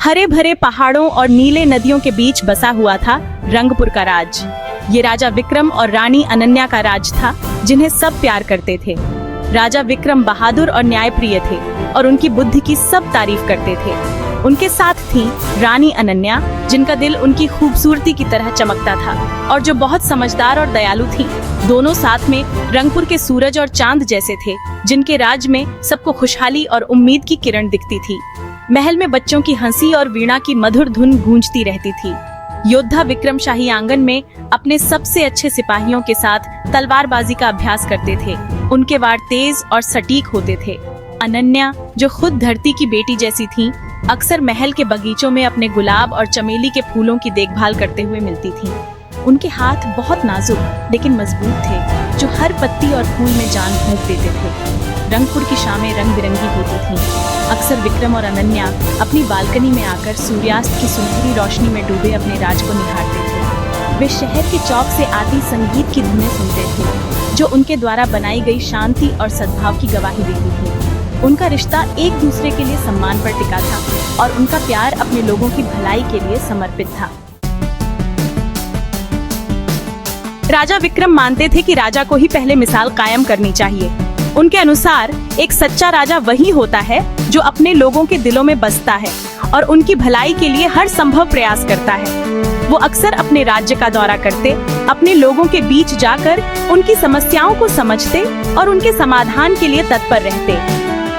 हरे भरे पहाड़ों और नीले नदियों के बीच बसा हुआ था रंगपुर का राज। ये राजा विक्रम और रानी अनन्या का राज था, जिन्हें सब प्यार करते थे। राजा विक्रम बहादुर और न्यायप्रिय थे और उनकी बुद्धि की सब तारीफ करते थे। उनके साथ थी रानी अनन्या, जिनका दिल उनकी खूबसूरती की तरह चमकता था और जो बहुत समझदार और दयालु थी। दोनों साथ में रंगपुर के सूरज और चांद जैसे थे, जिनके राज में सबको खुशहाली और उम्मीद की किरण दिखती थी। महल में बच्चों की हंसी और वीणा की मधुर धुन गूंजती रहती थी। योद्धा विक्रम शाही आंगन में अपने सबसे अच्छे सिपाहियों के साथ तलवारबाजी का अभ्यास करते थे। उनके वार तेज और सटीक होते थे। अनन्या, जो खुद धरती की बेटी जैसी थी, अक्सर महल के बगीचों में अपने गुलाब और चमेली के फूलों की देखभाल करते हुए मिलती थी। उनके हाथ बहुत नाजुक लेकिन मजबूत थे, जो हर पत्ती और फूल में जान फूंक देते थे। रंगपुर की शामें रंग बिरंगी होती थीं। अक्सर विक्रम और अनन्या अपनी बालकनी में आकर सूर्यास्त की सुनहरी रोशनी में डूबे अपने राज को निहारते थे। वे शहर के चौक से आती संगीत की धुनें सुनते थे, जो उनके द्वारा बनाई गई शांति और सद्भाव की गवाही देती थी। उनका रिश्ता एक दूसरे के लिए सम्मान पर टिका था और उनका प्यार अपने लोगों की भलाई के लिए समर्पित था। राजा विक्रम मानते थे कि राजा को ही पहले मिसाल कायम करनी चाहिए। उनके अनुसार एक सच्चा राजा वही होता है जो अपने लोगों के दिलों में बसता है और उनकी भलाई के लिए हर संभव प्रयास करता है। वो अक्सर अपने राज्य का दौरा करते, अपने लोगों के बीच जाकर उनकी समस्याओं को समझते और उनके समाधान के लिए तत्पर रहते।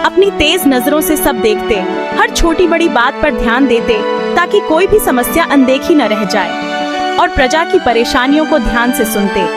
अपनी तेज नजरों से सब देखते, हर छोटी बड़ी बात पर ध्यान देते ताकि कोई भी समस्या अनदेखी न रह जाए और प्रजा की परेशानियों को ध्यान से सुनते।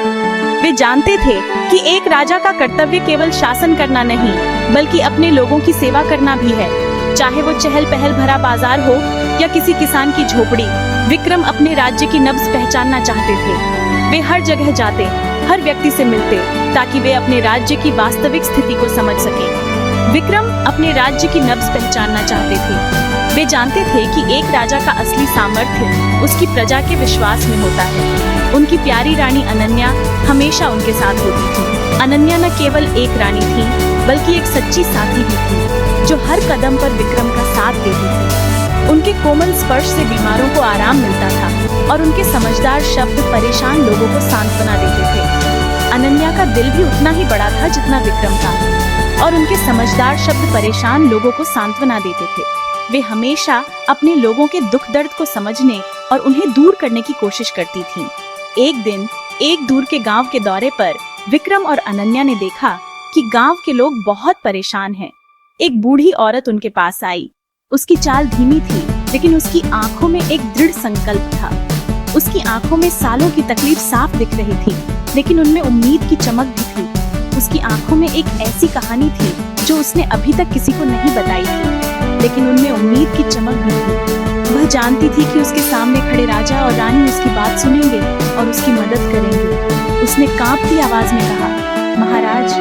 वे जानते थे कि एक राजा का कर्तव्य केवल शासन करना नहीं, बल्कि अपने लोगों की सेवा करना भी है, चाहे वो चहल पहल भरा बाजार हो या किसी किसान की झोपड़ी। विक्रम अपने राज्य की नब्ज पहचानना चाहते थे। वे हर जगह जाते, हर व्यक्ति से मिलते ताकि वे अपने राज्य की वास्तविक स्थिति को समझ सकें। विक्रम अपने राज्य की नब्ज पहचानना चाहते थे। वे जानते थे कि एक राजा का असली सामर्थ्य उसकी प्रजा के विश्वास में होता है। उनकी प्यारी रानी अनन्या हमेशा उनके साथ होती थी। अनन्या न केवल एक रानी थी, बल्कि एक सच्ची साथी भी थी, जो हर कदम पर विक्रम का साथ देती थी। उनके कोमल स्पर्श से बीमारों को आराम मिलता था और उनके समझदार शब्द परेशान लोगों को सांत्वना देते थे। अनन्या का दिल भी उतना ही बड़ा था जितना विक्रम का, और उनके समझदार शब्द परेशान लोगों को सांत्वना देते थे। वे हमेशा अपने लोगों के दुख दर्द को समझने और उन्हें दूर करने की कोशिश करती थीं। एक दिन एक दूर के गांव के दौरे पर विक्रम और अनन्या ने देखा कि गांव के लोग बहुत परेशान हैं। एक बूढ़ी औरत उनके पास आई। उसकी चाल धीमी थी, लेकिन उसकी आंखों में एक दृढ़ संकल्प था। उसकी आंखों में सालों की तकलीफ साफ दिख रही थी, लेकिन उनमें उम्मीद की चमक भी थी। उसकी आंखों में एक ऐसी कहानी थी जो उसने अभी तक किसी को नहीं बताई थी, लेकिन उनमें उम्मीद की चमक भी थी। वह जानती थी कि उसके सामने खड़े राजा और रानी उसकी बात सुनेंगे और उसकी मदद करेंगे। उसने कांपती आवाज में कहा, महाराज,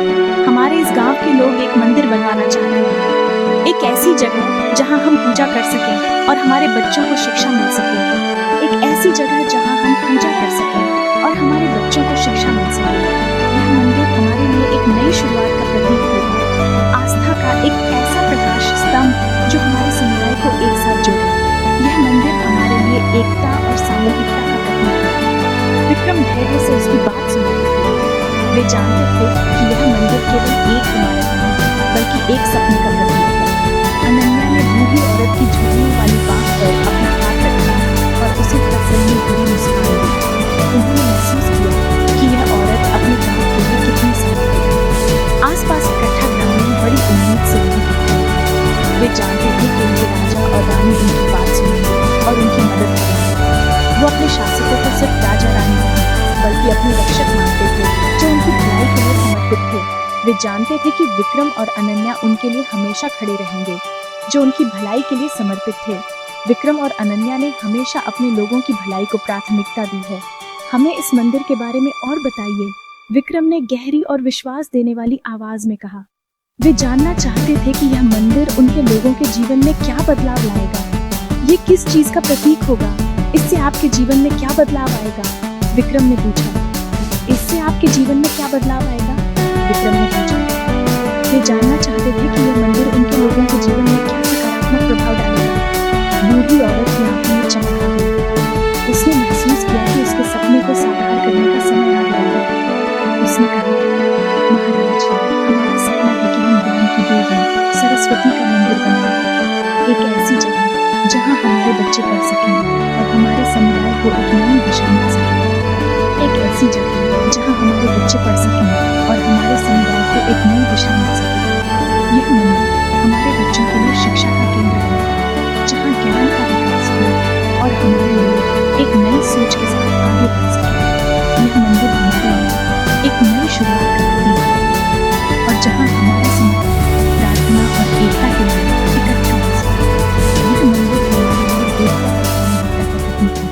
हमारे इस गांव के लोग एक मंदिर बनवाना चाहते हैं। एक ऐसी जगह जहां हम पूजा कर सकें और हमारे बच्चों को शिक्षा मिल सके। एक ऐसी जगह जहां हम पूजा कर सकें और हमारे बच्चों को शिक्षा मिल सके। यह मंदिर हमारे लिए एक नई शुरुआत का प्रतीक होगा, आस्था का एक ऐसा प्रकाश स्तंभ जो हमारे समुदाय को एक साथ जोड़े। यह मंदिर हमारे लिए एकता और सामूहिकता का प्रतीक है। विक्रम धैर्य से उसकी बात सुन रहे थे। वे जानते थे कि यह मंदिर केवल एक इमारत नहीं, बल्कि एक सपने का प्रतीक है। अनन्या ने बूढ़ी औरत की झुकने वाली बात पर अपना हाथ रखा और उसे तसल्ली भरी मुस्कान दी। उन्होंने महसूस किया कि यह औरत अपने गांव के लिए कितनी समर्पित है। आसपास इकट्ठा ग्रामीण बड़ी उम्मीद से उन्हें देखते थे। वे जानते थे कि उनके राजा और रानी उनकी बात सुनेंगे और उनकी मदद करेंगे। वो अपने शासकों को सिर्फ राजा रानी नहीं, बल्कि अपने रक्षक मानते थे, जो उनकी भलाई के लिए समर्पित थे। वे जानते थे कि विक्रम और अनन्या उनके लिए हमेशा खड़े रहेंगे, जो उनकी भलाई के लिए समर्पित थे। विक्रम और अनन्या ने हमेशा अपने लोगों की भलाई को प्राथमिकता दी है। हमें इस मंदिर के बारे में और बताइए, विक्रम ने गहरी और विश्वास देने वाली आवाज में कहा। वे जानना चाहते थे कि यह मंदिर उनके लोगों के जीवन में क्या बदलाव लाएगा। ये किस चीज का प्रतीक होगा? इससे आपके जीवन में क्या बदलाव आएगा? विक्रम ने पूछा। इससे आपके जीवन में क्या बदलाव आएगा? विक्रम ने पूछा। वे जानना चाहते थे कि यह मंदिर उनके लोगों के जीवन में क्या सकारात्मक प्रभाव डालेगा। बूढ़ी औरत की आंखों में चमक आ गई। उसने महसूस किया कि उसके सपने को साकार करने का समय आ गया है। उसने कहा, महाराज, हमारा सपना है कि हम ज्ञान की देवी सरस्वती का मंदिर बनाएं, एक ऐसी जगह जहां हमारे बच्चे पढ़ सकें और हमारे समुदाय को एक नई दिशा मिल सके। एक ऐसी जगह जहां हमारे बच्चे पढ़ सकें और हमारे समुदाय को एक नई दिशा मिल सके। यह मंदिर हमारे बच्चों के लिए शिक्षा का केंद्र है, जहां ज्ञान का विकास हो और हमारे लोग एक नई सोच के साथ आगे बढ़ सकें। यह मंदिर हमारे लिए एक नई शुरुआत का प्रतीक है और जहां हमारा समुदाय प्रार्थना और एकता के लिए इकट्ठा हो सके। यह मंदिर हमारे लिए एकता का प्रतीक है।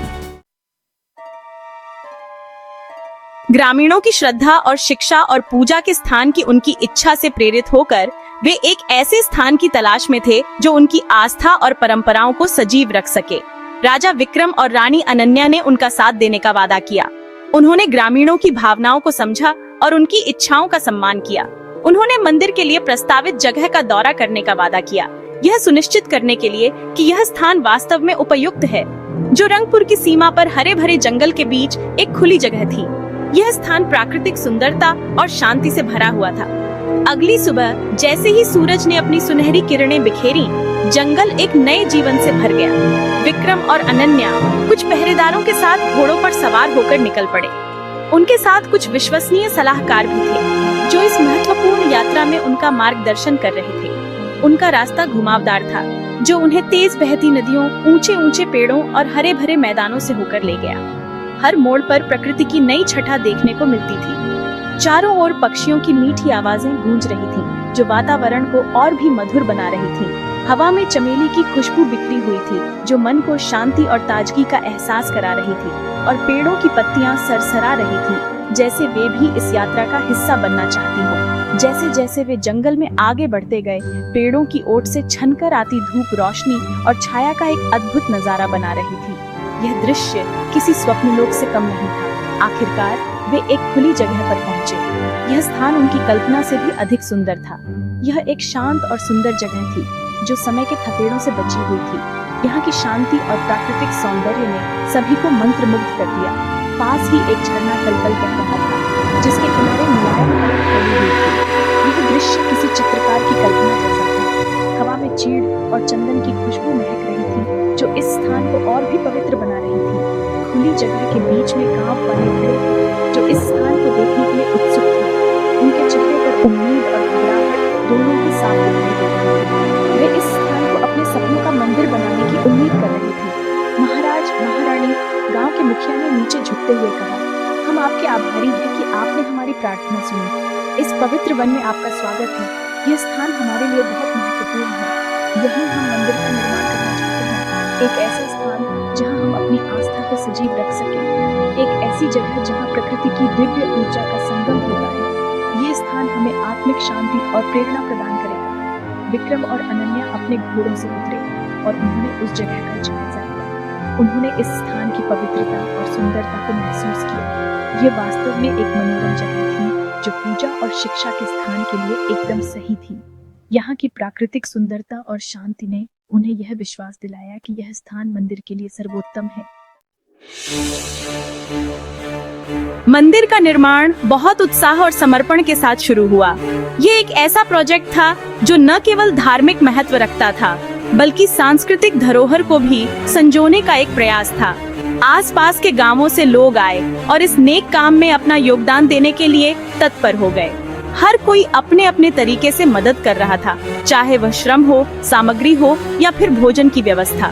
ग्रामीणों की श्रद्धा और शिक्षा और पूजा के स्थान की उनकी इच्छा से प्रेरित होकर वे एक ऐसे स्थान की तलाश में थे जो उनकी आस्था और परंपराओं को सजीव रख सके। राजा विक्रम और रानी अनन्या ने उनका साथ देने का वादा किया। उन्होंने ग्रामीणों की भावनाओं को समझा और उनकी इच्छाओं का सम्मान किया। उन्होंने मंदिर के लिए प्रस्तावित जगह का दौरा करने का वादा किया, यह सुनिश्चित करने के लिए कि यह स्थान वास्तव में उपयुक्त है। जो रंगपुर की सीमा पर हरे भरे जंगल के बीच एक खुली जगह थी। यह स्थान प्राकृतिक सुंदरता और शांति से भरा हुआ था। अगली सुबह जैसे ही सूरज ने अपनी सुनहरी किरणें बिखेरी, जंगल एक नए जीवन से भर गया। विक्रम और अनन्या कुछ पहरेदारों के साथ घोड़ों पर सवार होकर निकल पड़े। उनके साथ कुछ विश्वसनीय सलाहकार भी थे, जो इस महत्वपूर्ण यात्रा में उनका मार्गदर्शन कर रहे थे। उनका रास्ता घुमावदार था, जो उन्हें तेज बहती नदियों, ऊंचे ऊंचे पेड़ों और हरे भरे मैदानों से होकर ले गया। हर मोड़ पर प्रकृति की नई छटा देखने को मिलती थी। चारों ओर पक्षियों की मीठी आवाजें गूंज रही थीं, जो वातावरण को और भी मधुर बना रही थीं। हवा में चमेली की खुशबू बिखरी हुई थी, जो मन को शांति और ताजगी का एहसास करा रही थी। और पेड़ों की पत्तियां सरसरा रही थीं, जैसे वे भी इस यात्रा का हिस्सा बनना चाहती हों। जैसे जैसे वे जंगल में आगे बढ़ते गए, पेड़ों की ओट से छनकर आती धूप रोशनी और छाया का एक अद्भुत नजारा बना रही थी। यह दृश्य किसी स्वप्नलोक से कम नहीं था। आखिरकार वे एक खुली जगह पर पहुंचे। यह स्थान उनकी कल्पना से भी अधिक सुंदर था। यह एक शांत और सुंदर जगह थी, जो समय के थपेड़ों से बची हुई थी। यहाँ की शांति और प्राकृतिक सौंदर्य ने सभी को मंत्रमुग्ध कर दिया। पास ही एक झरना कलकल कर रहा था, जिसके किनारे मुलायम हवा फैली हुई थी। यह दृश्य किसी चित्रकार की कल्पना जैसा था। हवा में चीड़ और चंदन की खुशबू महक रही थी, जो इस स्थान को और भी पवित्र बना रही थी। खुली जगह के बीच में गांव वाले खड़े थे, जो इस स्थान को देखने के लिए उत्सुक थे। उनके चेहरे पर उम्मीद और घबराहट दोनों ही साफ दिखाई दे रही थी। वे इस स्थान को अपने सपनों का मंदिर बनाने की उम्मीद कर रहे थे। महाराज, महारानी, गांव के मुखिया ने नीचे झुकते हुए कहा, हम आपके आभारी हैं कि आपने हमारी प्रार्थना सुनी। इस पवित्र वन में आपका स्वागत है। यह स्थान हमारे लिए बहुत महत्वपूर्ण है। यहीं हम मंदिर का निर्माण करना चाहते हैं, एक ऐसा स्थान जहां हम अपनी आस्था को सजीव रख सकें, एक ऐसी जगह जहां प्रकृति की दिव्य ऊर्जा का संगम होता है। ये स्थान हमें आत्मिक शांति और प्रेरणा प्रदान करेगा। विक्रम और अनन्या अपने घोड़ों से उतरे और उन्होंने उस जगह का जायजा लिया। उन्होंने इस स्थान की पवित्रता और सुंदरता को महसूस किया। ये वास्तव में एक मनोरम जगह थी, जो पूजा और शिक्षा के स्थान के लिए एकदम सही थी। यहाँ की प्राकृतिक सुंदरता और शांति ने उन्हें यह विश्वास दिलाया कि यह स्थान मंदिर के लिए सर्वोत्तम है। मंदिर का निर्माण बहुत उत्साह और समर्पण के साथ शुरू हुआ। ये एक ऐसा प्रोजेक्ट था जो न केवल धार्मिक महत्व रखता था, बल्कि सांस्कृतिक धरोहर को भी संजोने का एक प्रयास था। आसपास के गांवों से लोग आए और इस नेक काम में अपना योगदान देने के लिए तत्पर हो गए। हर कोई अपने अपने तरीके से मदद कर रहा था, चाहे वह श्रम हो, सामग्री हो या फिर भोजन की व्यवस्था।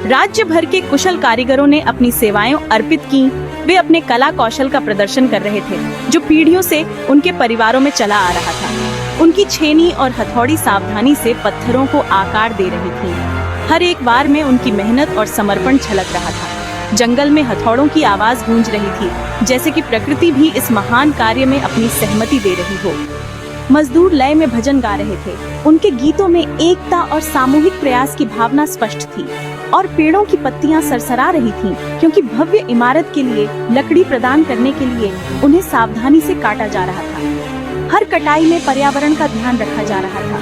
राज्य भर के कुशल कारीगरों ने अपनी सेवाएं अर्पित की। वे अपने कला कौशल का प्रदर्शन कर रहे थे, जो पीढ़ियों से उनके परिवारों में चला आ रहा था। उनकी छेनी और हथौड़ी सावधानी से पत्थरों को आकार दे रही थी। हर एक बार में उनकी मेहनत और समर्पण झलक रहा था। जंगल में हथौड़ों की आवाज गूंज रही थी, जैसे कि प्रकृति भी इस महान कार्य में अपनी सहमति दे रही हो। मजदूर लय में भजन गा रहे थे। उनके गीतों में एकता और सामूहिक प्रयास की भावना स्पष्ट थी। और पेड़ों की पत्तियां सरसरा रही थीं, क्योंकि भव्य इमारत के लिए लकड़ी प्रदान करने के लिए उन्हें सावधानी से काटा जा रहा था। हर कटाई में पर्यावरण का ध्यान रखा जा रहा था।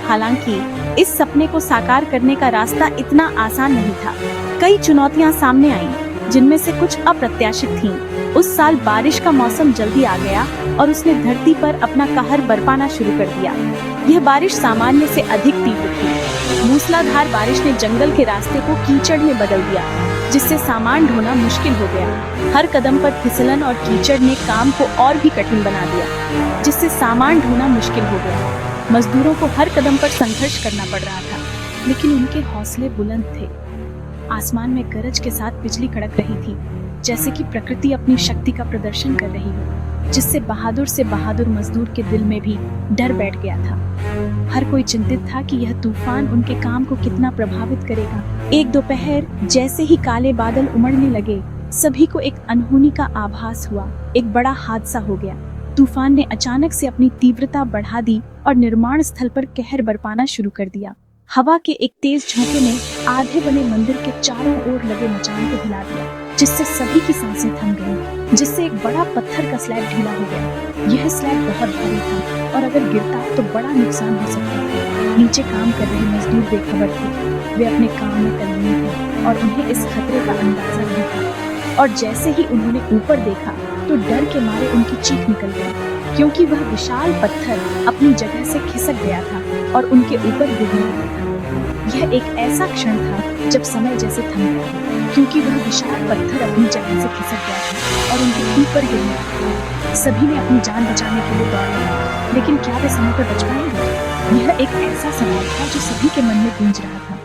हालांकि इस सपने को साकार करने का रास्ता इतना आसान नहीं था। कई चुनौतियां सामने आईं, जिनमें से कुछ अप्रत्याशित थीं। उस साल बारिश का मौसम जल्दी आ गया और उसने धरती पर अपना कहर बरपाना शुरू कर दिया। यह बारिश सामान्य से अधिक तीव्र थी। मूसलाधार बारिश ने जंगल के रास्ते को कीचड़ में बदल दिया, जिससे सामान ढोना मुश्किल हो गया। हर कदम पर फिसलन और कीचड़ ने काम को और भी कठिन बना दिया, जिससे सामान ढोना मुश्किल हो गया। मजदूरों को हर कदम पर संघर्ष करना पड़ रहा था, लेकिन उनके हौसले बुलंद थे। आसमान में गरज के साथ बिजली कड़क रही थी, जैसे कि प्रकृति अपनी शक्ति का प्रदर्शन कर रही हो, जिससे बहादुर से बहादुर मजदूर के दिल में भी डर बैठ गया था। हर कोई चिंतित था कि यह तूफान उनके काम को कितना प्रभावित करेगा। एक दोपहर जैसे ही काले बादल उमड़ने लगे, सभी को एक अनहोनी का आभास हुआ। एक बड़ा हादसा हो गया। तूफान ने अचानक से अपनी तीव्रता बढ़ा दी और निर्माण स्थल पर कहर बरपाना शुरू कर दिया। हवा के एक तेज झोंके ने आधे बने मंदिर के चारों ओर लगे मचान को हिला दिया, जिससे सभी की सांसें थम गईं, जिससे एक बड़ा पत्थर का स्लैब ढीला हो गया। यह स्लैब बहुत भारी था और अगर गिरता तो बड़ा नुकसान हो सकता था। नीचे काम कर रहे मजदूर बेखबर थे। वे अपने काम में तल्लीन थे और उन्हें इस खतरे का अंदाजा नहीं था। और जैसे ही उन्होंने ऊपर देखा तो डर के मारे उनकी चीख निकल गई, क्योंकि वह विशाल पत्थर अपनी जगह से खिसक गया था और उनके ऊपर गिरने लगा था। यह एक ऐसा क्षण था जब समय जैसे थम गया, क्योंकि वह विशाल पत्थर अपनी जगह से खिसक गया था और उनके ऊपर गिरने लगा। सभी ने अपनी जान बचाने के लिए दौड़ लगाई, लेकिन क्या वे समय पर बच पाएंगे? यह एक ऐसा सवाल था जो सभी के मन में गूंज रहा था।